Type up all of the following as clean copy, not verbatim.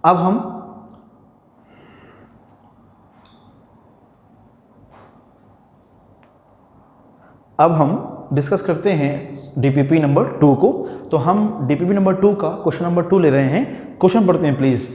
अब हम डिस्कस करते हैं डीपीपी नंबर 2 को। तो हम डीपीपी नंबर 2 का क्वेश्चन नंबर 2 ले रहे हैं। क्वेश्चन पढ़ते हैं please.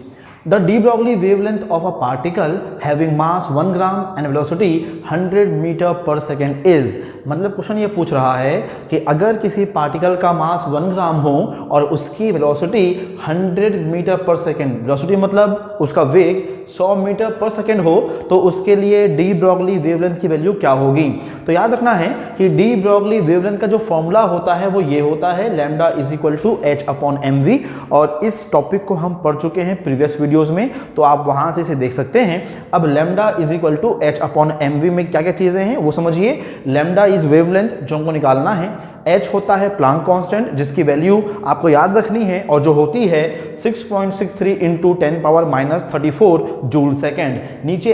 The de Broglie wavelength of a particle having mass 1 gram and velocity 100 metre पर सेकेंड इज। मतलब क्वेश्चन ये पूछ रहा है कि अगर किसी पार्टिकल का मास 1 ग्राम हो और उसकी वेलोसिटी 100 मीटर पर सेकेंड, वेलोसिटी मतलब उसका वेग 100 मीटर पर सेकेंड हो, तो उसके लिए डी ब्रॉगली वेवलेंथ की वैल्यू क्या होगी। तो याद रखना है कि डी ब्रॉगली वेवलेंथ का जो फॉर्मूला होता है वो ये होता है lambda is equal to H upon M V. और इस टॉपिक को हम पढ़ चुके हैं प्रीवियस वीडियोस में, तो आप वहां से इसे देख सकते हैं। अब lambda is equal to H upon M V में क्या क्या चीजें हैं वो समझिए। लैम्डा इज वेवलेंथ जो हमको निकालना है, h होता है प्लांक कांस्टेंट जिसकी वैल्यू आपको याद रखनी है और जो होती है 6.63 into 10 power minus 34 joule second. नीचे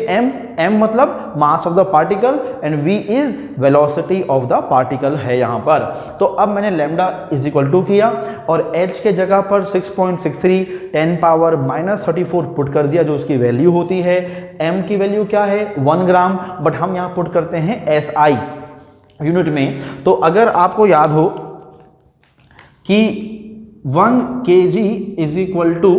m मतलब mass of the particle and v is velocity of the particle है यहाँ पर। तो अब मैंने लैम्डा इज इक्वल टू किया और h के जगह पर 6.63 10 पावर माइनस 34 पुट कर दिया जो उसकी वैल्यू होती है। m की वैल्यू क्या है 1 ग्राम, बट हम यहाँ पुट करते हैं SI यूनिट में। तो अगर आपको याद हो कि 1 kg इज इक्वल टू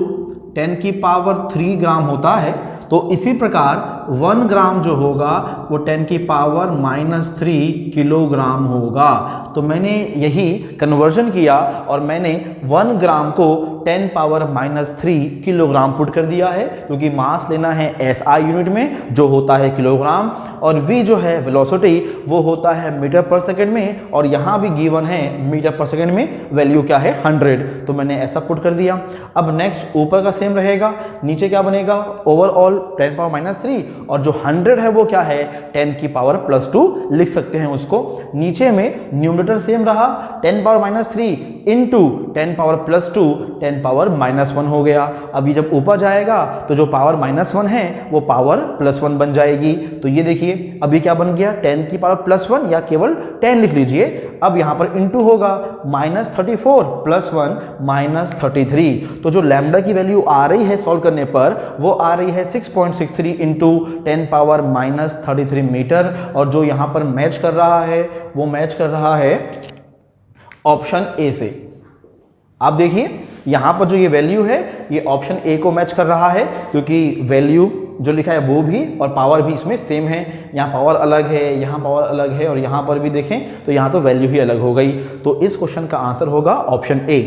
10 की पावर 3 ग्राम होता है, तो इसी प्रकार 1 ग्राम जो होगा वो 10 की पावर माइनस 3 किलोग्राम होगा। तो मैंने यही कन्वर्जन किया और मैंने 1 ग्राम को 10 पावर माइनस 3 किलोग्राम पुट कर दिया है, क्योंकि मास लेना है SI यूनिट में जो होता है किलोग्राम, और V जो है वेलोसिटी वो होता है मीटर पर सेकेंड में, और यहाँ भी गिवन है मीटर पर सेकेंड में वैल्यू क्या है 100। तो मैंने ऐसा पुट कर दिया। अब नेक्स्ट ऊपर का सेम रहेगा, नीचे क्या बनेगा ओवरऑल 10 पावर माइनस 3, और जो 100 है वो क्या है 10 की पावर प्लस 2 लिख सकते हैं उसको। नीचे में न्यूमरेटर सेम रहा 10 power minus 3 into 10 power plus 2 10 power minus 1 हो गया। अभी जब ऊपर जाएगा तो जो पावर माइनस 1 है वो पावर प्लस 1 बन जाएगी। तो ये देखिए अभी क्या बन गया 10 की पावर प्लस 1 या केवल 10 लिख लीजिए। अब यहाँ पर इंटू होगा माइनस 34 प्लस 1 माइनस 33। तो जो लैम्डा की वैल्यू आ रही है सॉल्व करने पर वो आ रही है 6.63 इंटू 10 पावर माइनस 33 मीटर, और जो यहाँ पर मैच कर रहा है वो मैच कर रहा है ऑप्शन ए से। आप देखिए यहां पर जो ये वैल्यू है ये ऑप्शन ए को मैच कर रहा है, क्योंकि वैल्यू जो लिखा है वो भी और पावर भी इसमें सेम है। यहाँ पावर अलग है, यहाँ पावर अलग है, और यहाँ पर भी देखें तो यहाँ तो वैल्यू ही अलग हो गई। तो इस क्वेश्चन का आंसर होगा ऑप्शन ए।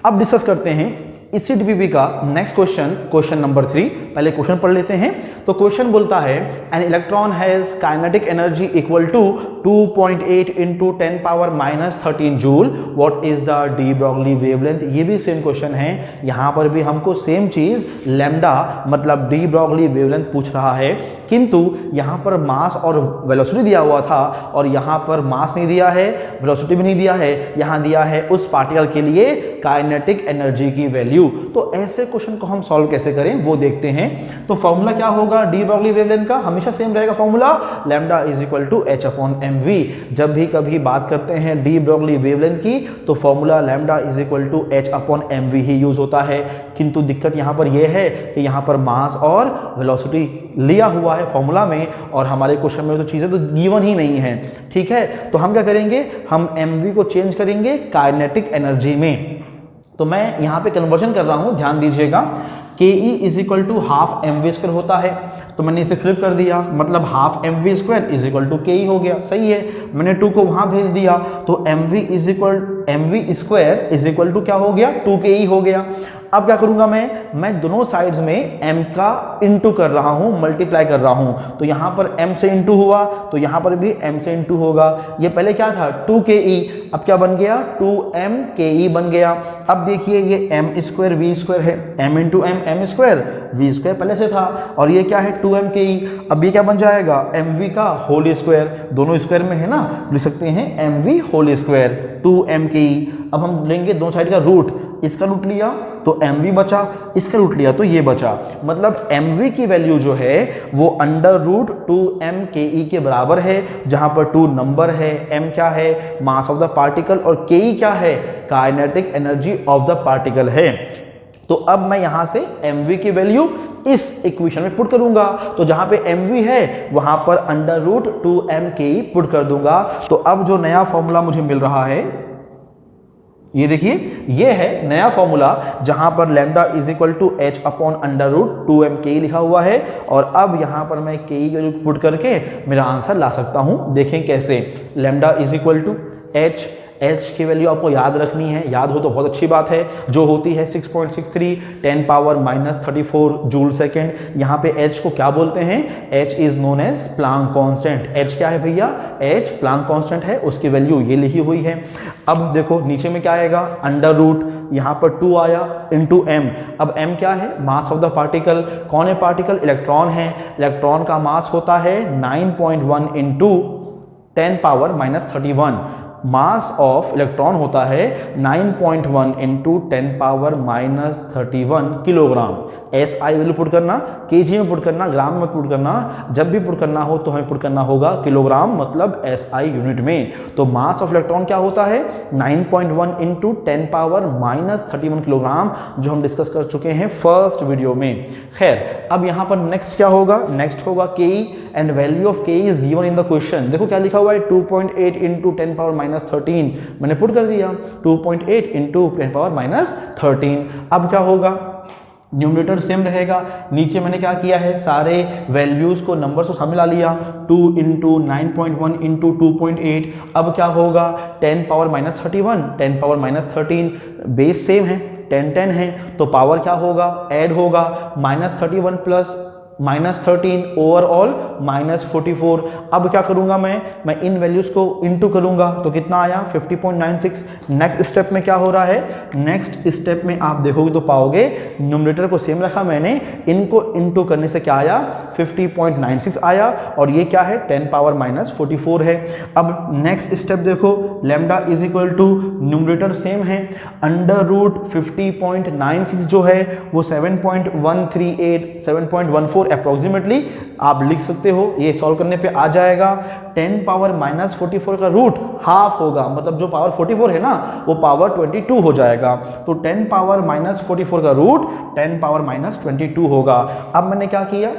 अब डिस्कस करते हैं इसी डीपीपी का नेक्स्ट क्वेश्चन, क्वेश्चन नंबर 3। पहले क्वेश्चन पढ़ लेते हैं। तो क्वेश्चन बोलता है an electron has kinetic energy equal to 2.8 into 10 power minus 13 joule, what is the de Broglie wavelength. ये भी सेम क्वेश्चन है, यहाँ पर भी हमको सेम चीज लैम्डा मतलब डी ब्रॉगली वेवलेंथ पूछ रहा है, किंतु यहाँ पर मास और वेलोसिटी दिया हुआ था और यहाँ पर मास नहीं दिया है, वेलोसिटी भी नहीं दिया है, यहाँ दिया है उस पार्टिकल के लिए काइनेटिक एनर्जी की वैल्यू। तो ऐसे क्वेश्चन को हम सॉल्व कैसे करें वो देखते हैं। तो फॉर्मूला क्या होगा डी ब्रॉगली वेवलेंथ का, हमेशा सेम रहेगा formula lambda is equal to H upon M V. जब भी कभी बात करते हैं डी ब्रॉगली वेवलेंथ की तो formula lambda is equal to H upon M V ही यूज होता है, किंतु दिक्कत यहाँ पर यह है कि यहाँ पर मास और वेलोसिटी लिया हुआ है फॉर्मूला में, और हमारे क्वेश्चन में तो चीजें तो गिवन ही नहीं है। ठीक है, तो हम क्या करेंगे, हम एम वी को चेंज करेंगे काइनेटिक एनर्जी में। तो मैं यहाँ पे कन्वर्जन कर रहा हूँ, ध्यान दीजिएगा। K E is equal to half M V square होता है, तो मैंने इसे फ्लिप कर दिया, मतलब half M V square is equal to K E हो गया। सही है, मैंने 2 को वहाँ भेज दिया तो M V is equal M V square is equal to क्या हो गया 2 के ई हो गया। अब क्या करूंगा मैं दोनों साइड्स में m का इंटू कर रहा हूं, मल्टीप्लाई कर रहा हूं। तो यहां पर m से इंटू हुआ तो यहां पर भी m से इंटू होगा। ये पहले क्या था 2ke, अब क्या बन गया 2mke बन गया। अब देखिए ये m स्क्वायर वी स्क्वायर है, m into m square V square पहले से था, और ये क्या है 2mke। अब ये क्या बन जाएगा mv का होल स्क्वायर, दोनों स्क्वायर में है ना, लिख सकते हैं mv होल स्क्वायर 2mke। अब हम लेंगे दोनों साइड का रूट, इसका रूट लिया तो mv बचा, इसका रूट लिया तो ये बचा, मतलब mv की वैल्यू जो है वो अंडर रूट 2mke के बराबर है, जहां पर 2 नंबर है, m क्या है मास ऑफ द पार्टिकल और ke क्या है kinetic energy of the particle है। तो अब मैं यहां से mv की वैल्यू इस इक्वेशन में पुट करूंगा, तो जहां पे mv है वहां पर √2m के पुट कर दूंगा। तो अब जो नया फॉर्मूला मुझे मिल रहा है, ये देखिए, ये है नया फॉर्मूला जहां पर lambda is equal to h upon √2m लिखा हुआ है। और अब यहां पर मैं के की वैल्यू पुट करके मेरा आंसर ला सकता हूं। देखें कैसे, lambda is equal to h की वैल्यू आपको याद रखनी है, याद हो तो बहुत अच्छी बात है, जो होती है 6.63 10⁻³ जूल सेकेंड। यहाँ पे h को क्या बोलते हैं, h is known as Planck constant. h क्या है भैया, h प्लांक कांस्टेंट है, उसकी वैल्यू ये लिखी हुई है। अब देखो नीचे में क्या आएगा, अंडर रूट, यहाँ पर 2 आया इंटू m। अब m क्या है, मास ऑफ द पार्टिकल। कौन है पार्टिकल, इलेक्ट्रॉन है। इलेक्ट्रॉन का मास होता है 9.1 इंटू 10⁻³ मास ऑफ इलेक्ट्रॉन होता है 9.1 into 10⁻³ kilogram. SI value put करना, केजी में पुट करना, ग्राम में पुट करना। जब भी पुट करना हो तो हमें पुट करना होगा किलोग्राम, मतलब SI यूनिट में। तो मास ऑफ इलेक्ट्रॉन क्या होता है 9.1 इंटू 10⁻³ किलोग्राम, जो हम डिस्कस कर चुके हैं फर्स्ट वीडियो में। खैर, अब यहाँ पर नेक्स्ट क्या होगा, नेक्स्ट होगा के एंड वैल्यू ऑफ के is given in the question. देखो क्या लिखा हुआ है, 2.8 इंटू 10⁻13, मैंने पुट कर दिया 2.8 इंटू 10⁻13। अब क्या होगा, न्यूमरेटर सेम रहेगा, नीचे मैंने क्या किया है, सारे वैल्यूज को, नंबर्स को शामिल ला लिया, 2 इंटू 9.1 इंटू 2.8। अब क्या होगा, 10⁻31 10⁻13, बेस सेम है, 10 है, तो पावर क्या होगा, ऐड होगा, -31 प्लस -13 ओवरऑल -44। अब क्या करूंगा मैं इन वैल्यूज को इनटू करूंगा, तो कितना आया 50.96। नेक्स्ट स्टेप में क्या हो रहा है, नेक्स्ट स्टेप में आप देखोगे तो पाओगे न्यूमरेटर को सेम रखा मैंने, इनको इनटू करने से क्या आया 50.96 आया, और ये क्या है 10⁻⁻44 है। अब नेक्स्ट स्टेप देखो, lambda is equal to, numerator same है, √50.96 जो है वो 7.138 7.14 अप्रोक्सीमेटली आप लिख सकते हो। ये सॉल्व करने पे आ जाएगा 10⁻⁻44 का रूट हाफ होगा, मतलब जो पावर 44 है ना वो पावर 22 हो जाएगा। तो 10⁻⁻44 का रूट 10⁻⁻22 होगा। अब मैंने क्या किया,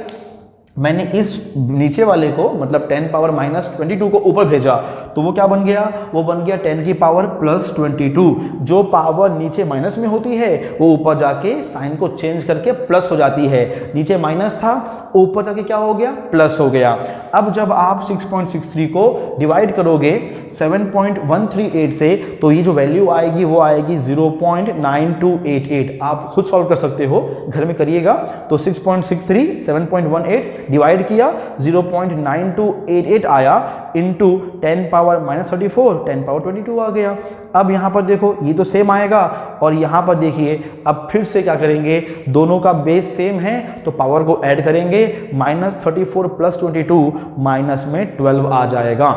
मैंने इस नीचे वाले को मतलब 10⁻⁻22 को ऊपर भेजा, तो वो क्या बन गया, वो बन गया 10⁻+22। जो पावर नीचे माइनस में होती है वो ऊपर जाके साइन को चेंज करके प्लस हो जाती है। नीचे माइनस था, ऊपर जाके क्या हो गया, प्लस हो गया। अब जब आप 6.63 को डिवाइड करोगे 7.138 से, तो ये जो वैल्यू आएगी वो आएगी 0.9288। आप खुद सॉल्व कर सकते हो, घर में करिएगा। तो 6.63 7.18 डिवाइड किया, 0.9288 आया, इंटू 10⁻⁻34 10⁻22 आ गया। अब यहां पर देखो ये तो सेम आएगा, और यहां पर देखिए अब फिर से क्या करेंगे, दोनों का बेस सेम है तो पावर को ऐड करेंगे, -34 + 22 माइनस में 12 आ जाएगा।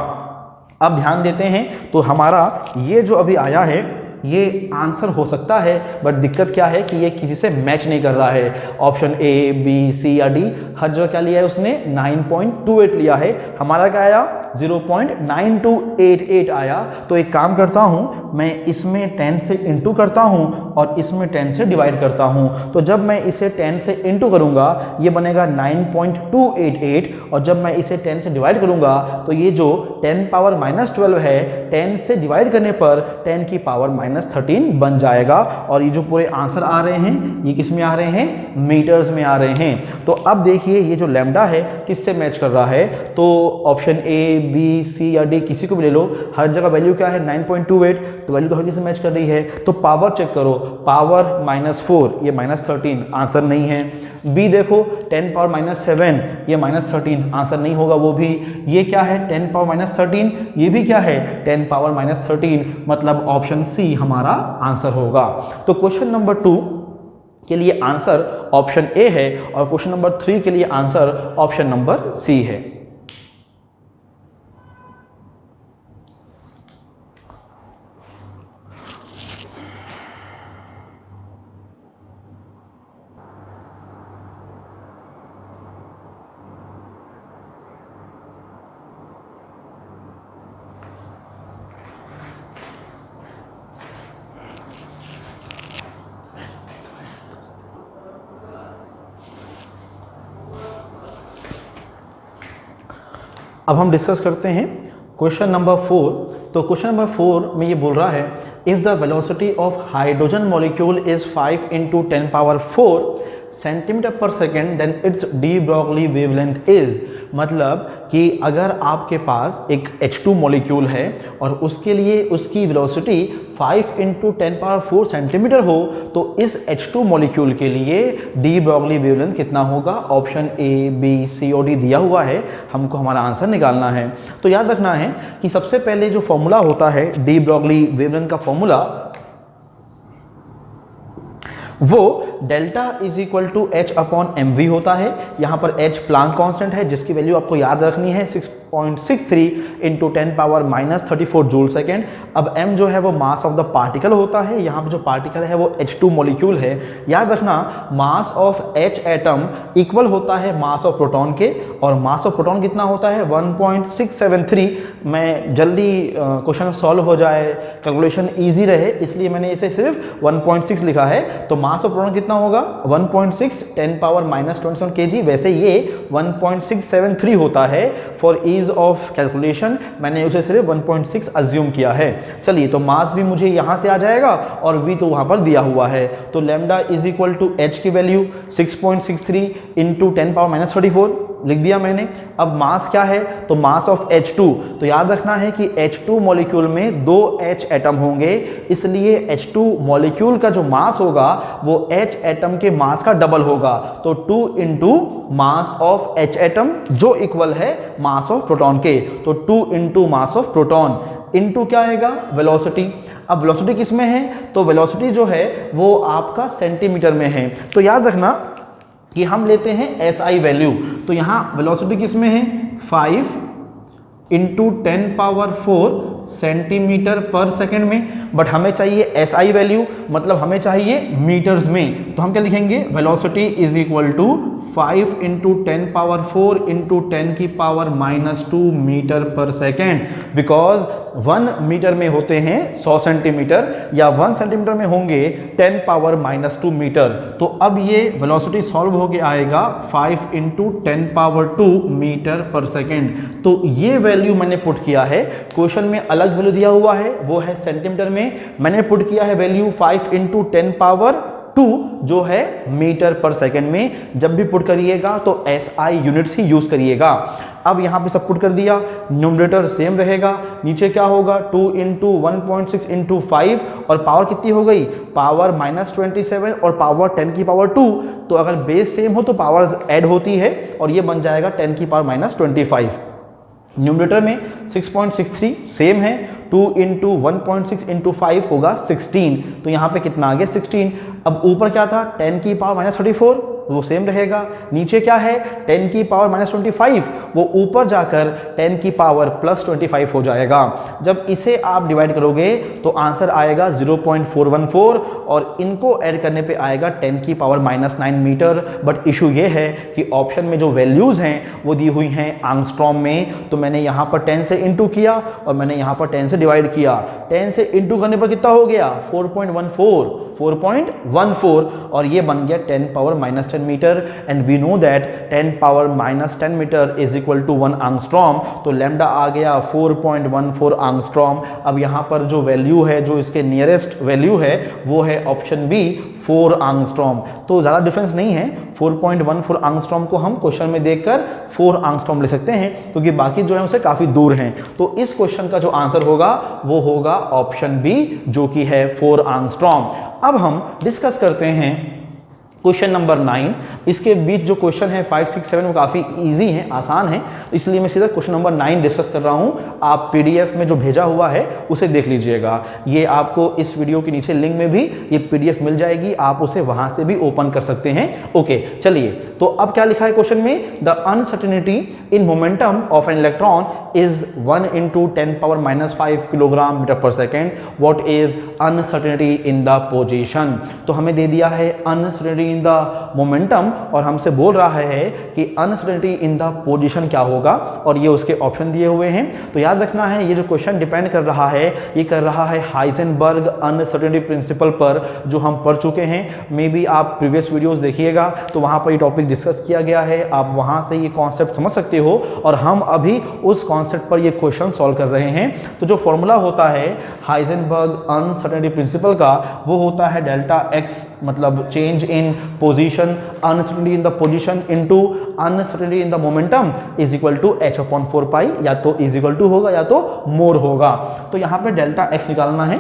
अब ध्यान देते हैं, तो हमारा ये जो अभी आया है ये आंसर हो सकता है, बट दिक्कत क्या है कि ये किसी से मैच नहीं कर रहा है। ऑप्शन ए, बी, सी या डी हर जगह क्या लिया है उसने 9.28 लिया है, हमारा क्या आया 0.9288 आया। तो एक काम करता हूं, मैं इसमें 10 से इंटू करता हूं और इसमें 10 से डिवाइड करता हूं। तो जब मैं इसे 10 से इंटू करूंगा ये बनेगा 9.288, और जब मैं इसे 10 से डिवाइड करूंगा तो ये जो 10⁻⁻12 है 10 से डिवाइड करने पर 10 की पावर -13 बन जाएगा। और ये जो पूरे आंसर आ रहे हैं ये किस में आ रहे हैं, मीटर्स में आ रहे हैं। तो अब देखिए ये जो लैम्डा है किससे मैच कर रहा है, तो ऑप्शन ए, बी, सी या डी किसी को भी ले लो, हर जगह वैल्यू क्या है 9.28, तो वैल्यू तो हर किसी से मैच कर रही है। तो पावर चेक करो, पावर -4 ये -13 आंसर नहीं है। बी देखो 10⁻⁻7 ये -13 आंसर नहीं होगा वो भी। ये क्या है 10⁻⁻13, ये भी क्या है 10⁻⁻13, मतलब ऑप्शन सी हमारा आंसर होगा। तो क्वेश्चन नंबर 2 के लिए आंसर ऑप्शन ए है, और क्वेश्चन नंबर 3 के लिए आंसर ऑप्शन नंबर सी है। अब हम डिस्कस करते हैं क्वेश्चन नंबर 4। तो क्वेश्चन नंबर 4 में ये बोल रहा है if the velocity of hydrogen molecule is 5 × 10⁴ centimetre per second then it's de Broglie wavelength is. मतलब कि अगर आपके पास एक H2 मॉलिक्यूल है और उसके लिए उसकी वेलोसिटी 5 × 10⁴ सेंटीमीटर हो तो इस H2 मॉलिक्यूल के लिए डी ब्रॉगली वेवलेंथ कितना होगा। ऑप्शन A, B, C और D दिया हुआ है, हमको हमारा आंसर निकालना है। तो याद रखना है कि सबसे पहले जो फॉर्मूला होता है डी ब्रॉगली वेवलेंथ का फॉर्मूला वो delta is equal to H/mv होता है। यहाँ पर H प्लांक कांस्टेंट है जिसकी वैल्यू आपको याद रखनी है 6.63 × 10⁻³ जूल सेकेंड। अब m जो है वो मास ऑफ द पार्टिकल होता है, यहाँ पर जो पार्टिकल है वो H2 मॉलिक्यूल है। याद रखना mass of H atom equal होता है मास ऑफ प्रोटॉन के, और मास ऑफ प्रोटॉन कितना होता है 1.673। मैं जल्दी क्वेश्चन सॉल्व हो जाए, कैलकुलेशन ईजी रहे, इसलिए मैंने इसे सिर्फ 1.6 लिखा है। तो मास ऑफ प्रोटॉन कितना होगा 1.6 10⁻⁻27 kg। वैसे ये 1.673 होता है। फॉर ईज ऑफ कैलकुलेशन मैंने उसे सिर्फ 1.6 अज्यूम किया है। चलिए तो मास भी मुझे यहाँ से आ जाएगा और v तो वहाँ पर दिया हुआ है। तो lambda is equal to h की वैल्यू 6.63 × 10⁻⁻34 लिख दिया मैंने। अब मास क्या है तो मास ऑफ H2। तो याद रखना है कि H2 मॉलिक्यूल में 2 H एटम होंगे, इसलिए H2 मॉलिक्यूल का जो मास होगा वो H एटम के मास का डबल होगा। तो 2 × मास ऑफ H एटम जो इक्वल है मास ऑफ प्रोटॉन के। तो 2 × मास ऑफ प्रोटॉन इनटू क्या आएगा वेलोसिटी। अब वेलोसिटी किस में है तो वेलोसिटी जो है वो आपका सेंटीमीटर में है। तो याद रखना कि हम लेते हैं SI वैल्यू। तो यहाँ वेलोसिटी किस में है 5 × 10⁴ सेंटीमीटर पर सेकंड में, बट हमें चाहिए SI वैल्यू, मतलब हमें चाहिए मीटर्स में। तो हम क्या लिखेंगे velocity is equal to 5 × 10⁴ × 10⁻² metre पर सेकेंड। बिकॉज 1 मीटर में होते हैं 100 सेंटीमीटर या 1 सेंटीमीटर में होंगे 10⁻² मीटर। तो अब ये वेलोसिटी सॉल्व होके आएगा 5 × 10⁻² मीटर पर सेकेंड। तो ये वैल्यू मैंने पुट किया है। क्वेश्चन में अलग वैल्यू दिया हुआ है वो है सेंटीमीटर में, मैंने पुट किया है वैल्यू 5 × 10⁻² जो है मीटर पर सेकेंड में। जब भी पुट करिएगा तो SI यूनिट्स ही यूज करिएगा। अब यहाँ पे सब पुट कर दिया, न्यूमरेटर सेम रहेगा, नीचे क्या होगा 2 × 1.6 × 5 और पावर कितनी हो गई पावर -27 और पावर 10⁻²। तो अगर बेस सेम हो तो पावर्स ऐड होती है और ये बन जाएगा 10⁻⁻25। न्यूमरेटर में 6.63 सेम है, 2 × 1.6 × 5 होगा 16। तो यहाँ पे कितना आ गया 16। अब ऊपर क्या था 10⁻⁻34 वो सेम रहेगा, नीचे क्या है 10⁻⁻25 वो ऊपर जाकर 10⁻+25 हो जाएगा। जब इसे आप डिवाइड करोगे तो आंसर आएगा 0.414 और इनको ऐड करने पे आएगा 10⁻⁻9 मीटर। बट इशू ये है कि ऑप्शन में जो वैल्यूज़ हैं वो दी हुई हैं एंगस्ट्रॉम में। तो मैंने यहाँ पर 10 से इंटू किया और मैंने यहाँ पर 10 से डिवाइड किया। 10 से इंटू करने पर कितना हो गया 4.14 और ये बन गया 10⁻−10 metre. And we know that 10⁻−10 metre is equal to 1 angstrom. तो लैम्डा आ गया 4.14 एंगस्ट्रॉम। अब यहाँ पर जो वैल्यू है, जो इसके नियरेस्ट वैल्यू है वो है ऑप्शन बी 4 एंगस्ट्रॉम। तो ज़्यादा डिफरेंस नहीं है, 4.14 एंगस्ट्रॉम को हम क्वेश्चन में देखकर 4 एंगस्ट्रॉम ले सकते हैं क्योंकि बाकी जो है उसे काफ़ी दूर हैं। तो इस क्वेश्चन का जो आंसर होगा वो होगा ऑप्शन बी जो कि है 4 एंगस्ट्रॉम। अब हम डिस्कस करते हैं क्वेश्चन नंबर 9। इसके बीच जो क्वेश्चन है 5, 6, 7 वो काफ़ी इजी हैं, आसान है, तो इसलिए मैं सीधा क्वेश्चन नंबर 9 डिस्कस कर रहा हूँ। आप PDF में जो भेजा हुआ है उसे देख लीजिएगा। ये आपको इस वीडियो के नीचे लिंक में भी ये PDF मिल जाएगी, आप उसे वहाँ से भी ओपन कर सकते हैं। ओके चलिए, तो अब क्या लिखा है क्वेश्चन में, the uncertainty in momentum of an electron is 1 × 10⁻⁻5 kilogram metre पर second. What is uncertainty in the position. तो हमें दे दिया है uncertainty uncertainty in the momentum, और हमसे बोल रहा है कि अनसर्टेनिटी इन द पोजीशन क्या होगा, और ये उसके ऑप्शन दिए हुए हैं। तो याद रखना है ये जो क्वेश्चन डिपेंड कर रहा है, ये कर रहा है हाइजेनबर्ग अनसर्टेनिटी प्रिंसिपल पर, जो हम पढ़ चुके हैं। मे बी आप प्रीवियस वीडियोस देखिएगा तो वहाँ पर ये टॉपिक डिस्कस किया गया है, आप वहाँ से ये कॉन्सेप्ट समझ सकते हो, और हम अभी उस कॉन्सेप्ट पर ये क्वेश्चन सॉल्व कर रहे हैं। तो जो फॉर्मूला होता है हाइजेनबर्ग अनसर्टेनिटी प्रिंसिपल का, वो होता है डेल्टा एक्स, मतलब change in position, uncertainty in the position into uncertainty in the momentum is equal to h upon 4 pi, या तो इज इक्वल टू होगा या तो मोर होगा। तो यहाँ पे डेल्टा एक्स निकालना है,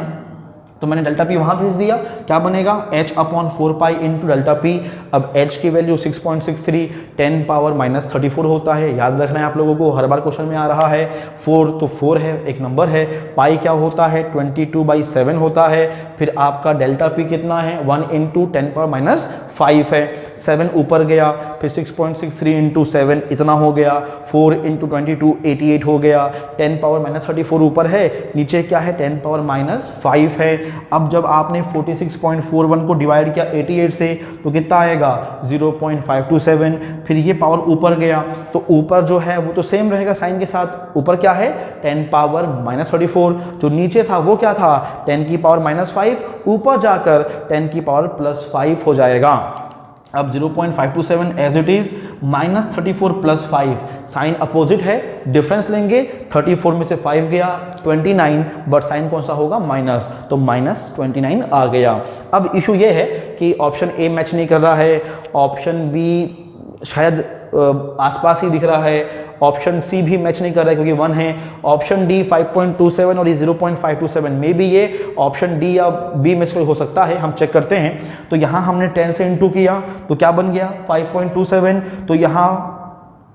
तो मैंने डेल्टा पी वहाँ भेज दिया। क्या बनेगा h upon 4 pi into delta P. अब h की वैल्यू 6.63 10 पावर माइनस 34 होता है, याद रखना है आप लोगों को, हर बार क्वेश्चन में आ रहा है। 4 तो 4 है, एक नंबर है। पाई क्या होता है 22/7 होता है। फिर आपका डेल्टा पी कितना है 1 इंटू 10 पावर माइनस 5 है। 7 ऊपर गया, फिर 6.63 इंटू 7 इतना हो गया, 4 इंटू 22 88 हो गया, 10 पावर माइनस 34 ऊपर है, नीचे क्या है 10 पावर माइनस 5 है। अब जब आपने 46.41 को डिवाइड किया 88 से तो कितना आएगा 0.527। फिर ये पावर ऊपर गया तो ऊपर जो है वो तो सेम रहेगा साइन के साथ, ऊपर क्या है 10 पावर माइनस 34, जो नीचे था वो क्या था 10 की पावर माइनस 5, ऊपर जाकर 10 की पावर प्लस 5 हो जाएगा। अब 0.527 as it is, minus 34 plus 5, sign opposite है, डिफरेंस लेंगे, 34 में से 5 गया 29, बट साइन कौन सा होगा माइनस, तो माइनस 29 आ गया। अब इशू ये है कि ऑप्शन ए मैच नहीं कर रहा है, ऑप्शन बी शायद आसपास ही दिख रहा है, ऑप्शन सी भी मैच नहीं कर रहा है क्योंकि 1 है, ऑप्शन डी 5.27 और ये 0.527, मे बी ये ऑप्शन डी या बी में से हो सकता है, हम चेक करते हैं। तो यहाँ हमने 10 से इंटू किया तो क्या बन गया 5.27, तो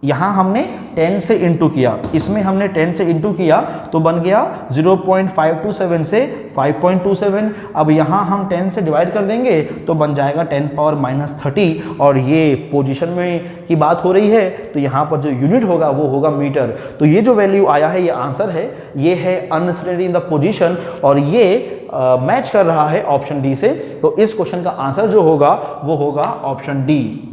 यहाँ हमने 10 से इंटू किया, इसमें हमने 10 से इंटू किया तो बन गया 0.527 से 5.27। अब यहाँ हम 10 से डिवाइड कर देंगे तो बन जाएगा 10 पावर माइनस 30, और ये पोजीशन में की बात हो रही है तो यहाँ पर जो यूनिट होगा वो होगा मीटर। तो ये जो वैल्यू आया है ये आंसर है, ये है अनसर्टेनिटी इन द पोजीशन, और ये मैच कर रहा है ऑप्शन डी से। तो इस क्वेश्चन का आंसर जो होगा वो होगा ऑप्शन डी।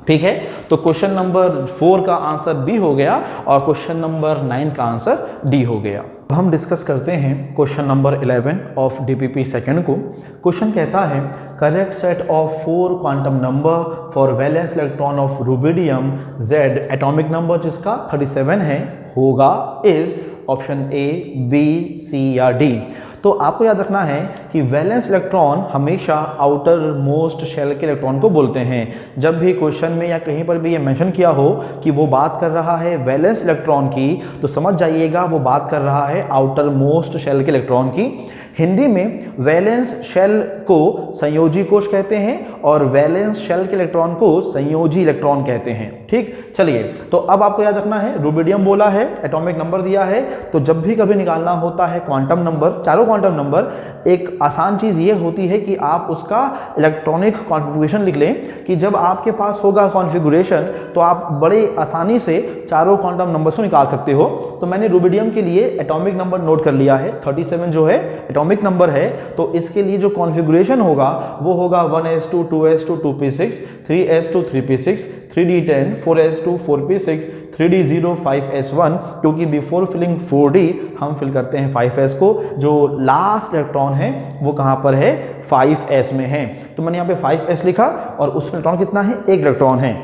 ठीक है, तो क्वेश्चन नंबर 4 का आंसर बी हो गया और क्वेश्चन नंबर 9 का आंसर डी हो गया। अब हम डिस्कस करते हैं question number 11 of DPP second को। क्वेश्चन कहता है correct set of 4 quantum number for valence electron of rubidium Z, atomic number जिसका 37 है, होगा इज ऑप्शन ए, बी, सी या डी। तो आपको याद रखना है कि वैलेंस इलेक्ट्रॉन हमेशा आउटर मोस्ट शेल के इलेक्ट्रॉन को बोलते हैं। जब भी क्वेश्चन में या कहीं पर भी ये मेंशन किया हो कि वो बात कर रहा है वैलेंस इलेक्ट्रॉन की, तो समझ जाइएगा वो बात कर रहा है आउटर मोस्ट शेल के इलेक्ट्रॉन की। हिंदी में वैलेंस शेल को संयोजी कोश कहते हैं और वैलेंस शेल के इलेक्ट्रॉन को संयोजी इलेक्ट्रॉन कहते हैं। ठीक, चलिए तो अब आपको याद रखना है रुबिडियम बोला है, एटॉमिक नंबर दिया है, तो जब भी कभी निकालना होता है क्वांटम नंबर, चारों क्वांटम नंबर, एक आसान चीज़ ये होती है कि आप उसका इलेक्ट्रॉनिक कॉन्फ़िगरेशन लिख लें कि जब आपके पास होगा कॉन्फ़िगरेशन तो आप बड़े आसानी से चारों क्वांटम नंबर्स को निकाल सकते हो। तो मैंने रुबिडियम के लिए एटॉमिक नंबर नोट कर लिया है, 37 जो है एटॉमिक नंबर है, तो इसके लिए जो कॉन्फ़िगरेशन होगा वो होगा 1s2 2s2 2p6 3s2 3p6 3d10 4s2 4p6 3d0 5s1, क्योंकि बिफोर फिलिंग 4d हम फिल करते हैं 5s को, जो लास्ट इलेक्ट्रॉन है वो कहाँ पर है 5s में है। तो मैंने यहाँ पे 5s लिखा और उसमें इलेक्ट्रॉन कितना है, एक इलेक्ट्रॉन है।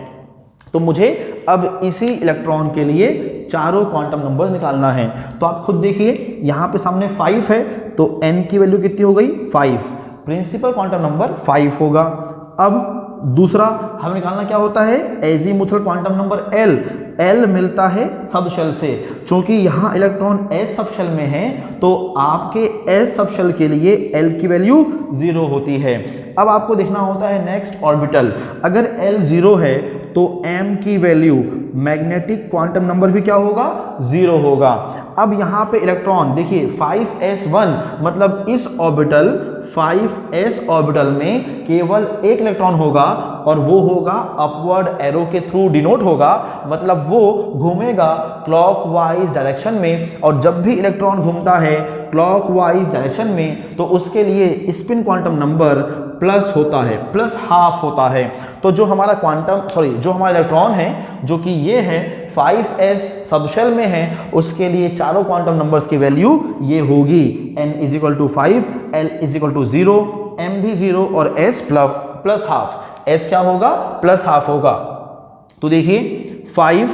तो मुझे अब इसी इलेक्ट्रॉन के लिए चारों क्वांटम नंबर्स निकालना है। तो आप खुद देखिए यहाँ पे सामने 5 है तो n की वैल्यू कितनी हो गई 5, प्रिंसिपल क्वांटम नंबर 5 होगा। अब दूसरा हमें निकालना क्या होता है, एजीमुथल क्वांटम नंबर L मिलता है सब शेल से, चूंकि यहाँ इलेक्ट्रॉन S सब शेल में है तो आपके S सब शेल के लिए L की वैल्यू 0 होती है। अब आपको देखना होता है नेक्स्ट ऑर्बिटल, अगर L 0 है तो m की वैल्यू मैग्नेटिक क्वांटम नंबर भी क्या होगा 0 होगा। अब यहाँ पे इलेक्ट्रॉन देखिए 5s1, मतलब इस ऑर्बिटल 5s ऑर्बिटल में केवल एक इलेक्ट्रॉन होगा और वो होगा अपवर्ड एरो के थ्रू डिनोट होगा, मतलब वो घूमेगा क्लॉकवाइज डायरेक्शन में, और जब भी इलेक्ट्रॉन घूमता है क्लॉकवाइज डायरेक्शन में तो उसके लिए स्पिन क्वांटम नंबर प्लस होता है, प्लस हाफ होता है। तो जो हमारा जो हमारा इलेक्ट्रॉन है जो कि ये है 5s सबशेल में है, उसके लिए चारों क्वांटम नंबर्स की वैल्यू ये होगी, n = 5, l = 0, m भी 0 और s प्लस हाफ। s क्या होगा? प्लस हाफ होगा। तो देखिए 5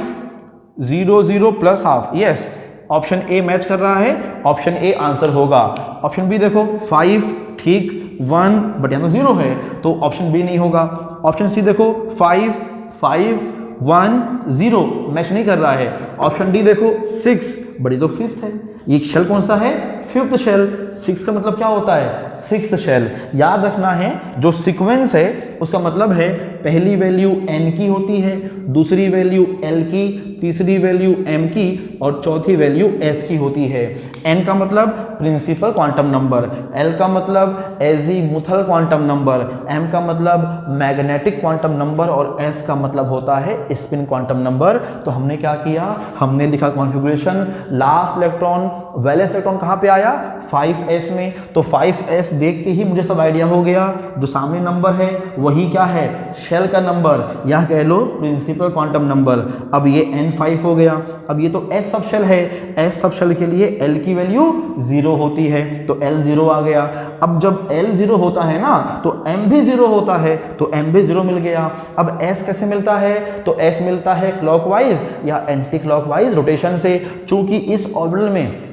0 0 plus half, yes option A match कर रहा है, ऑप्शन ए आंसर होगा। ऑप्शन बी देखो 5 ठीक 1 बट यहाँ तो 0 है तो ऑप्शन बी नहीं होगा। ऑप्शन सी देखो 5 5 1 0 मैच नहीं कर रहा है। ऑप्शन डी देखो 6 बड़ी तो 5th है, ये शेल कौन सा है? 5th shell. 6 का मतलब क्या होता है? 6th shell. याद रखना है जो सीक्वेंस है उसका मतलब है पहली वैल्यू n की होती है, दूसरी वैल्यू l की, तीसरी वैल्यू m की और चौथी वैल्यू s की होती है। n का मतलब प्रिंसिपल क्वांटम नंबर, l का मतलब एजीमुथल क्वांटम नंबर, m का मतलब मैग्नेटिक क्वांटम नंबर और s का मतलब होता है स्पिन क्वांटम नंबर। तो हमने क्या किया? हमने लिखा configuration, last electron valence electron कहाँ पे आया? 5s में। तो 5s देख के ही मुझे सब आइडिया हो गया, जो सामने नंबर है वही क्या है? शेल का नंबर, या कह लो प्रिंसिपल क्वांटम नंबर। अब ये n5 हो गया। अब ये तो s सब शेल है, s सब शेल के लिए l की वैल्यू 0 होती है तो l 0 आ गया। अब जब l 0 होता है ना तो m भी 0 होता है तो m भी 0 मिल गया। अब s कैसे मिलता है? तो s मिलता है क्लॉकवाइज या एंटी क्लॉकवाइज रोटेशन से। चूंकि इस ऑर्बिटल में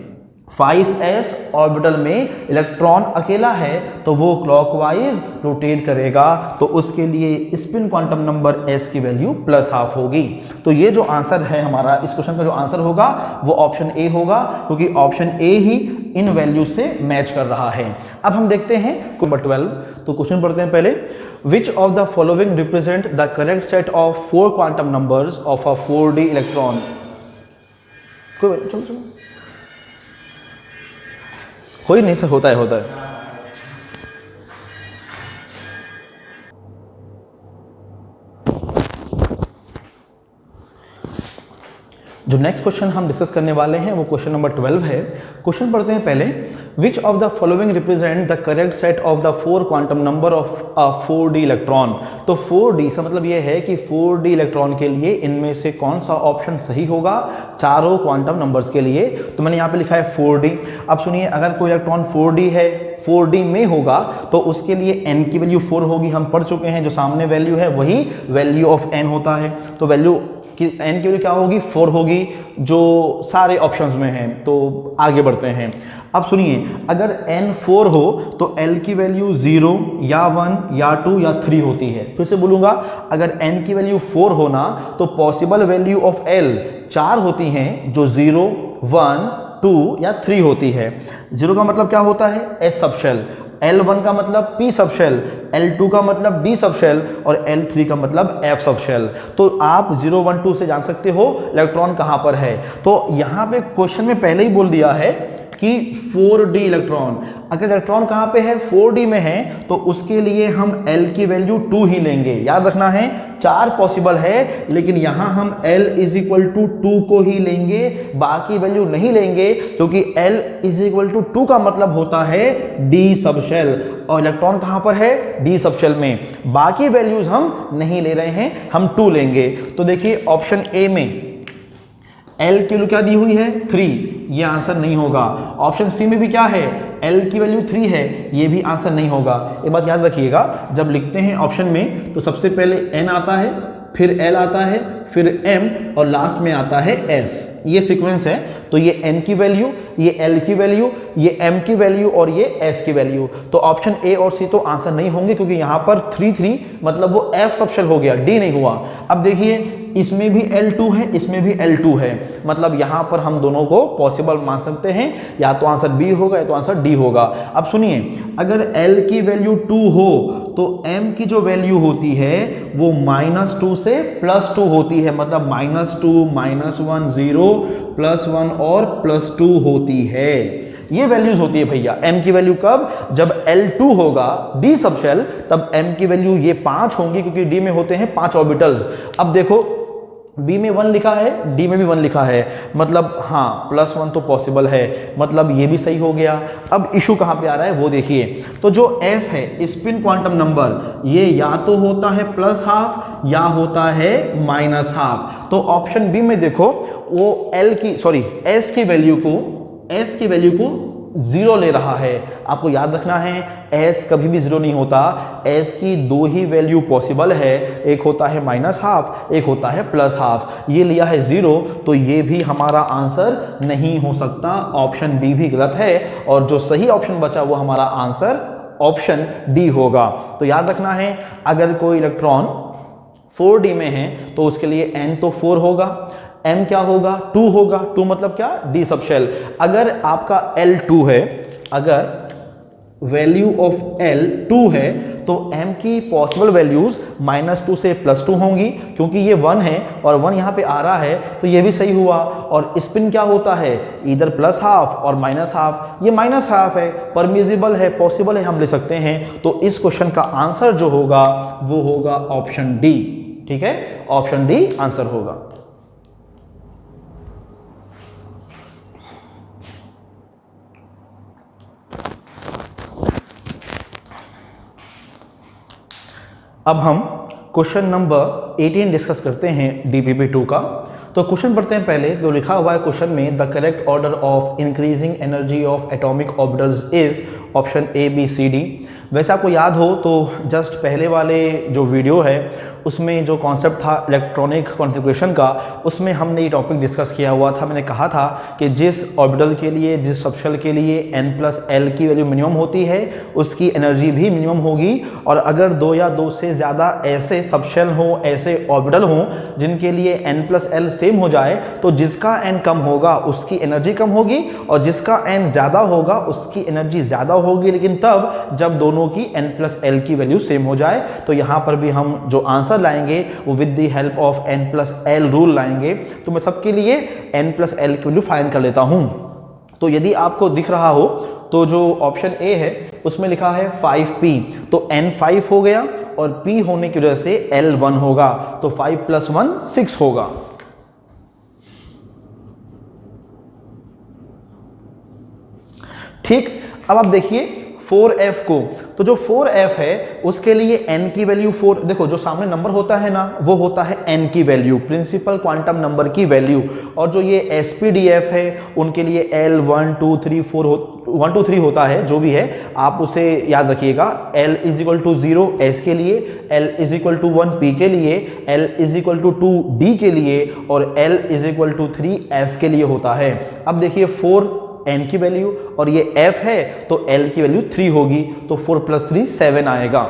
5s ऑर्बिटल में इलेक्ट्रॉन अकेला है तो वो क्लॉकवाइज रोटेट करेगा, तो उसके लिए स्पिन क्वांटम नंबर s की वैल्यू प्लस हाफ होगी। तो ये जो आंसर है हमारा इस क्वेश्चन का जो आंसर होगा वो ऑप्शन ए होगा, क्योंकि option A he in value से मैच कर रहा है। अब हम देखते हैं नंबर 12। तो क्वेश्चन पढ़ते हैं पहले। Which of the following represent the correct set of 4 quantum numbers of a 4d electron? चलो कोई नहीं सर, होता है। जो नेक्स्ट क्वेश्चन हम डिस्कस करने वाले हैं वो क्वेश्चन नंबर 12 है। क्वेश्चन पढ़ते हैं पहले। Which of the following represent the correct set of the 4 quantum number of a 4d electron? तो 4d से मतलब ये है कि 4d इलेक्ट्रॉन के लिए इनमें से कौन सा ऑप्शन सही होगा चारों क्वांटम नंबर्स के लिए। तो मैंने यहाँ पे लिखा है 4d। अब सुनिए, अगर कोई इलेक्ट्रॉन 4d है, 4d में होगा तो उसके लिए n की वैल्यू 4 होगी। हम पढ़ चुके हैं जो सामने वैल्यू है वही वैल्यू ऑफ n होता है। तो वैल्यू कि n की वैल्यू क्या होगी? 4 होगी, जो सारे ऑप्शंस में है। तो आगे बढ़ते हैं। अब सुनिए, अगर n 4 हो तो l की वैल्यू 0 या 1 या 2 या 3 होती है। फिर से बोलूँगा, अगर n की वैल्यू 4 होना तो पॉसिबल वैल्यू ऑफ l 4 होती हैं, जो 0 1 2 या 3 होती है। 0 का मतलब क्या होता है? s सबशेल, L1 का मतलब P सबशेल, L2 का मतलब D सबशेल और L3 का मतलब F सबशेल। तो आप 0 1 2 से जान सकते हो इलेक्ट्रॉन कहाँ पर है। तो यहाँ पे क्वेश्चन में पहले ही बोल दिया है कि 4d इलेक्ट्रॉन, अगर इलेक्ट्रॉन कहाँ पे है? 4d में है तो उसके लिए हम L की वैल्यू 2 ही लेंगे। याद रखना है 4 पॉसिबल है, लेकिन यहाँ हम L = 2 को ही लेंगे, बाकी वैल्यू नहीं लेंगे, क्योंकि L = 2 का मतलब होता है D सबशेल और इलेक्ट्रॉन कहाँ पर है? D सबशेल में। बाकी वैल्यूज हम नहीं ले रहे हैं, हम 2 लेंगे। तो देखिए ऑप्शन ए में L की वैल्यू क्या दी हुई है? 3, ये आंसर नहीं होगा। ऑप्शन सी में भी क्या है? L की वैल्यू 3 है, ये भी आंसर नहीं होगा। एक बात याद रखिएगा, जब लिखते हैं ऑप्शन में तो सबसे पहले N आता है, फिर L आता है, फिर M और लास्ट में आता है S। ये सीक्वेंस है। तो ये N की वैल्यू, ये L की वैल्यू, ये M की वैल्यू और ये S की वैल्यू। तो ऑप्शन ए और सी तो आंसर नहीं होंगे, क्योंकि यहाँ पर 3 3 मतलब वो F सबशेल हो गया, D नहीं हुआ। अब देखिए, इसमें भी L2 है, इसमें भी L2 है, मतलब यहाँ पर हम दोनों को पॉसिबल मान सकते हैं, या तो आंसर B होगा या तो आंसर D होगा। अब सुनिए, अगर L की वैल्यू 2 हो तो M की जो वैल्यू होती है वो -2 से +2 होती है, मतलब -2 -1 0 +1 और +2 होती है। ये वैल्यूज होती है भैया। M की वैल्यू कब? जब L2 होगा D सबशेल, तब M की वैल्यू ये 5 होंगी, क्योंकि D में होते हैं 5 ऑर्बिटल्स। अब देखो बी में 1 लिखा है, डी में भी 1 लिखा है, मतलब हाँ +1 तो पॉसिबल है, मतलब ये भी सही हो गया। अब इशू कहाँ पे आ रहा है वो देखिए, तो जो एस है स्पिन क्वांटम नंबर, ये या तो होता है +12 या होता है -12। तो ऑप्शन बी में देखो वो एस की वैल्यू को 0 ले रहा है। आपको याद रखना है एस कभी भी 0 नहीं होता, एस की 2 ही वैल्यू पॉसिबल है, एक होता है -12, एक होता है +12। ये लिया है 0, तो ये भी हमारा आंसर नहीं हो सकता, ऑप्शन बी भी गलत है, और जो सही ऑप्शन बचा वो हमारा आंसर ऑप्शन डी होगा। तो याद रखना है अगर कोई इलेक्ट्रॉन 4D में है तो उसके लिए n तो 4 होगा, m क्या होगा 2 होगा, 2 मतलब क्या d सब शेल। अगर आपका L 2 है, अगर वैल्यू ऑफ L 2 है तो m की पॉसिबल वैल्यूज -2 से +2 होंगी, क्योंकि ये 1 है और 1 यहाँ पे आ रहा है तो ये भी सही हुआ। और स्पिन क्या होता है इधर +12 और -12, ये -12 है, परमिजिबल है, पॉसिबल है, हम ले सकते हैं। तो इस क्वेश्चन का आंसर जो होगा वो होगा ऑप्शन डी। ठीक है, ऑप्शन डी आंसर होगा। अब हम क्वेश्चन नंबर 18 डिस्कस करते हैं DPP 2 का। तो क्वेश्चन पढ़ते हैं पहले, तो लिखा हुआ है क्वेश्चन में the correct order of increasing energy of atomic orbitals is option A B C D। वैसे आपको याद हो तो जस्ट पहले वाले जो वीडियो है उसमें जो कॉन्सेप्ट था इलेक्ट्रॉनिक कॉन्फ़िगरेशन का, उसमें हमने ये टॉपिक डिस्कस किया हुआ था। मैंने कहा था कि जिस ऑर्बिटल के लिए, जिस सबशेल के लिए n+l की वैल्यू मिनिमम होती है उसकी एनर्जी भी मिनिमम होगी, और अगर 2 या 2 से ज़्यादा ऐसे सबशेल हों, ऐसे ऑर्बिटल हों जिनके लिए n+l सेम हो जाए, तो जिसका n कम होगा उसकी एनर्जी कम होगी और जिसका n ज़्यादा होगा उसकी एनर्जी ज़्यादा होगी, लेकिन तब जब दोनों की n+l की वैल्यू सेम हो जाए। तो यहाँ पर भी हम जो आंसर लाएंगे वो with the help of n+l rule लाएंगे। तो मैं सबके लिए n+l की वैल्यू फाइंड कर लेता हूँ। तो यदि आपको दिख रहा हो तो जो ऑप्शन ए है उसमें लिखा है 5p, तो n 5 हो गया और p होने की वजह से l 1 होगा, तो 5 + 1 6 होगा। ठीक, अब आप देखिए 4f को, तो जो 4f है उसके लिए n की वैल्यू 4, देखो जो सामने नंबर होता है ना वो होता है n की वैल्यू, प्रिंसिपल क्वांटम नंबर की वैल्यू, और जो ये sp/df है उनके लिए l 1 2 3 4 1 2 3 होता है, जो भी है आप उसे याद रखिएगा। l = 0 s के लिए, l = 1 p के लिए, l = 2 d के लिए, और l = 3 f के लिए होता है। अब देखिए 4 n की वैल्यू और ये f है तो l की वैल्यू 3 होगी, तो 4 + 3 7 आएगा।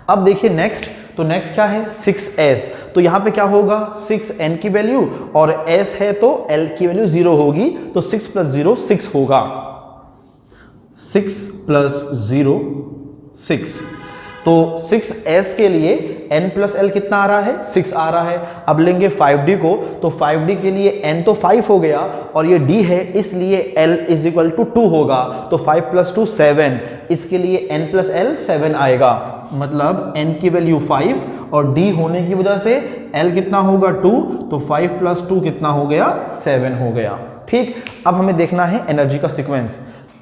अब देखिए नेक्स्ट, तो नेक्स्ट क्या है 6s, तो यहां पे क्या होगा 6n की वैल्यू और s है तो l की वैल्यू 0 होगी, तो 6 + 0 6 होगा, 6 + 0 6। तो 6s के लिए n+l कितना आ रहा है 6 आ रहा है। अब लेंगे 5d को, तो 5d के लिए n तो 5 हो गया और ये d है इसलिए l = 2 होगा, तो 5 + 2 7, इसके लिए n+l 7 आएगा, मतलब n की वैल्यू 5 और d होने की वजह से l कितना होगा 2, तो 5 + 2 कितना हो गया 7 हो गया। ठीक, अब हमें देखना है एनर्जी का सीक्वेंस,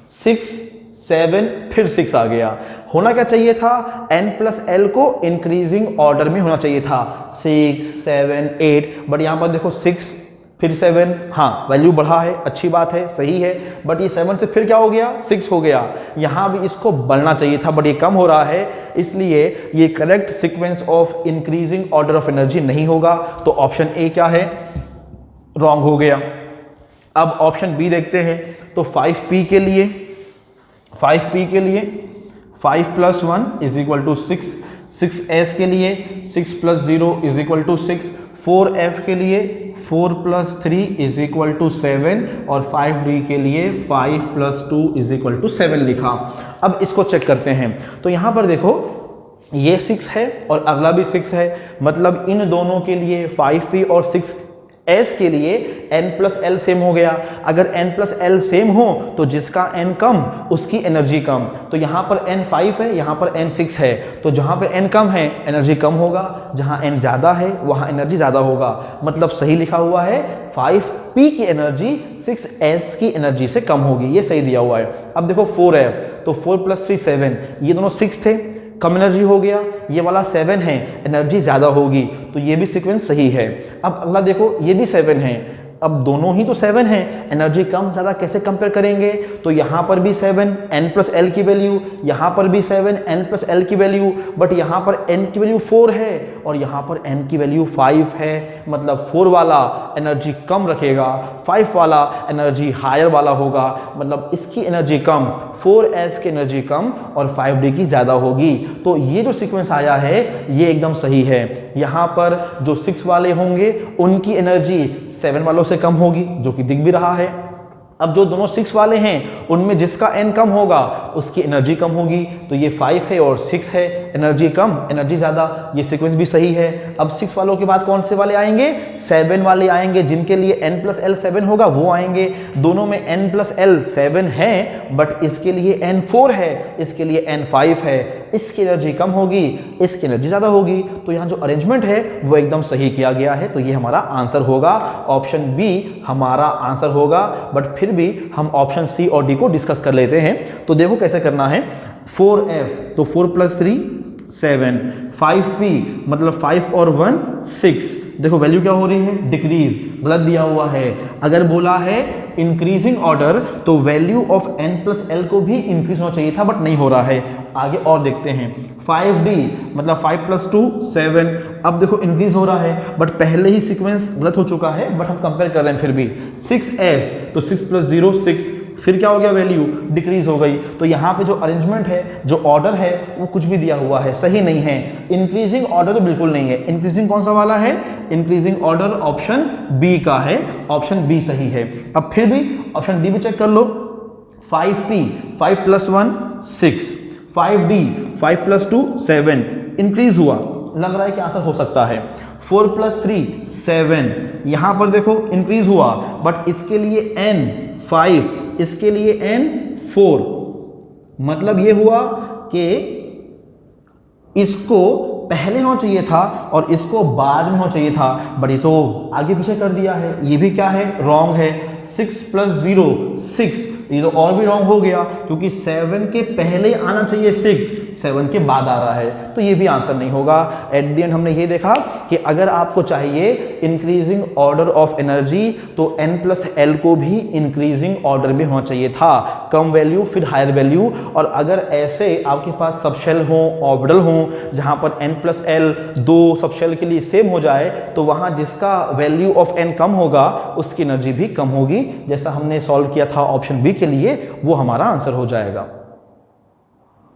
6 7 फिर 6 आ गया। होना क्या चाहिए था n+l को इंक्रीजिंग ऑर्डर में होना चाहिए था, 6 7 8, बट यहाँ पर देखो 6 फिर 7, हाँ वैल्यू बढ़ा है, अच्छी बात है, सही है, बट ये 7 से फिर क्या हो गया 6 हो गया। यहाँ भी इसको बढ़ना चाहिए था बट ये कम हो रहा है, इसलिए ये correct sequence of increasing order of energy नहीं होगा। तो ऑप्शन ए क्या है रॉन्ग हो गया। अब ऑप्शन बी देखते हैं, तो 5p के लिए 5 + 1 = 6, 6s के लिए 6 + 0 = 6, 4f के लिए 4 + 3 = 7 और 5d के लिए 5 + 2 = 7 लिखा। अब इसको चेक करते हैं, तो यहाँ पर देखो ये 6 है और अगला भी 6 है, मतलब इन दोनों के लिए 5p और 6 S के लिए n प्लस एल सेम हो गया। अगर n प्लस एल सेम हो तो जिसका n कम उसकी एनर्जी कम। तो यहाँ पर n 5 है, यहाँ पर n 6 है, तो जहाँ पे n कम है एनर्जी कम होगा, जहाँ n ज़्यादा है वहाँ एनर्जी ज़्यादा होगा। मतलब सही लिखा हुआ है 5p की एनर्जी 6s की एनर्जी से कम होगी, ये सही दिया हुआ है। अब देखो 4f, तो 4 + 3 7, ये दोनों 6 थे, कम एनर्जी हो गया, ये वाला 7 है, एनर्जी ज़्यादा होगी, तो ये भी सीक्वेंस सही है। अब अगला देखो, ये भी 7 है, अब दोनों ही तो 7 हैं, एनर्जी कम ज़्यादा कैसे कंपेयर करेंगे? तो यहाँ पर भी 7 n प्लस एल की वैल्यू, यहाँ पर भी 7 n प्लस एल की वैल्यू, बट यहाँ पर n की वैल्यू 4 है और यहाँ पर n की वैल्यू 5 है। मतलब 4 वाला एनर्जी कम रखेगा, 5 वाला एनर्जी हायर वाला होगा। मतलब इसकी एनर्जी कम, 4f की एनर्जी कम और 5d की ज़्यादा होगी। तो ये जो सीक्वेंस आया है ये एकदम सही है। यहाँ पर जो 6 वाले होंगे उनकी एनर्जी 7 वालों से कम होगी, जो कि दिख भी रहा है। अब जो दोनों 6 वाले हैं उनमें जिसका n कम होगा उसकी एनर्जी कम होगी, तो ये 5 है और 6 है, एनर्जी कम एनर्जी ज़्यादा, ये सीक्वेंस भी सही है। अब 6 वालों के बाद कौन से वाले आएंगे? 7 वाले आएंगे, जिनके लिए n प्लस एल 7 होगा वो आएंगे। दोनों में n प्लस एल 7 है, बट इसके लिए n 4 है, इसके लिए n 5 है, इसकी एनर्जी कम होगी, इसकी एनर्जी ज़्यादा होगी। तो यहाँ जो अरेंजमेंट है वो एकदम सही किया गया है, तो ये हमारा आंसर होगा, ऑप्शन बी हमारा आंसर होगा। बट फिर भी हम ऑप्शन सी और डी को डिस्कस कर लेते हैं। तो देखो कैसे करना है। 4f, तो 4 + 3 7, 5p मतलब 5 और 1 6। देखो वैल्यू क्या हो रही है? डिक्रीज, गलत दिया हुआ है। अगर बोला है इंक्रीजिंग ऑर्डर तो value of n plus L को भी इंक्रीज होना चाहिए था, बट नहीं हो रहा है। आगे और देखते हैं। 5d मतलब 5 + 2 7। अब देखो इंक्रीज हो रहा है, बट पहले ही सीक्वेंस गलत हो चुका है, बट हम कंपेयर कर रहे हैं फिर भी। 6s, तो 6 + 0 6, फिर क्या हो गया? वैल्यू डिक्रीज हो गई। तो यहाँ पे जो अरेंजमेंट है, जो ऑर्डर है, वो कुछ भी दिया हुआ है, सही नहीं है। इंक्रीजिंग ऑर्डर तो बिल्कुल नहीं है। इंक्रीजिंग कौन सा वाला है? इंक्रीजिंग ऑर्डर ऑप्शन बी का है, ऑप्शन बी सही है। अब फिर भी ऑप्शन डी भी चेक कर लो। 5p 5 + 1 6, 5d 5 + 2 7, इंक्रीज हुआ, लग रहा है कि आंसर हो सकता है। 4 + 3 7, यहाँ पर देखो इंक्रीज हुआ, बट इसके लिए n 5, इसके लिए n 4। मतलब ये हुआ कि इसको पहले होना चाहिए था और इसको बाद में होना चाहिए था, बट ये तो आगे पीछे कर दिया है। ये भी क्या है? रॉन्ग है। 6 + 0 6, ये तो और भी रॉन्ग हो गया, क्योंकि 7 के पहले आना चाहिए 6, 7 के बाद आ रहा है, तो ये भी आंसर नहीं होगा। एट द एंड हमने ये देखा कि अगर आपको चाहिए इंक्रीजिंग ऑर्डर ऑफ एनर्जी तो n प्लस एल को भी इंक्रीजिंग ऑर्डर में होना चाहिए था, कम वैल्यू फिर हायर वैल्यू। और अगर ऐसे आपके पास सबशेल हो, ऑर्बिटल हो, जहां पर n प्लस एल दो सबशेल के लिए सेम हो जाए, तो वहां जिसका वैल्यू ऑफ n कम होगा उसकी एनर्जी भी कम होगी। जैसा हमने सॉल्व किया था ऑप्शन बी के लिए, वो हमारा आंसर हो जाएगा।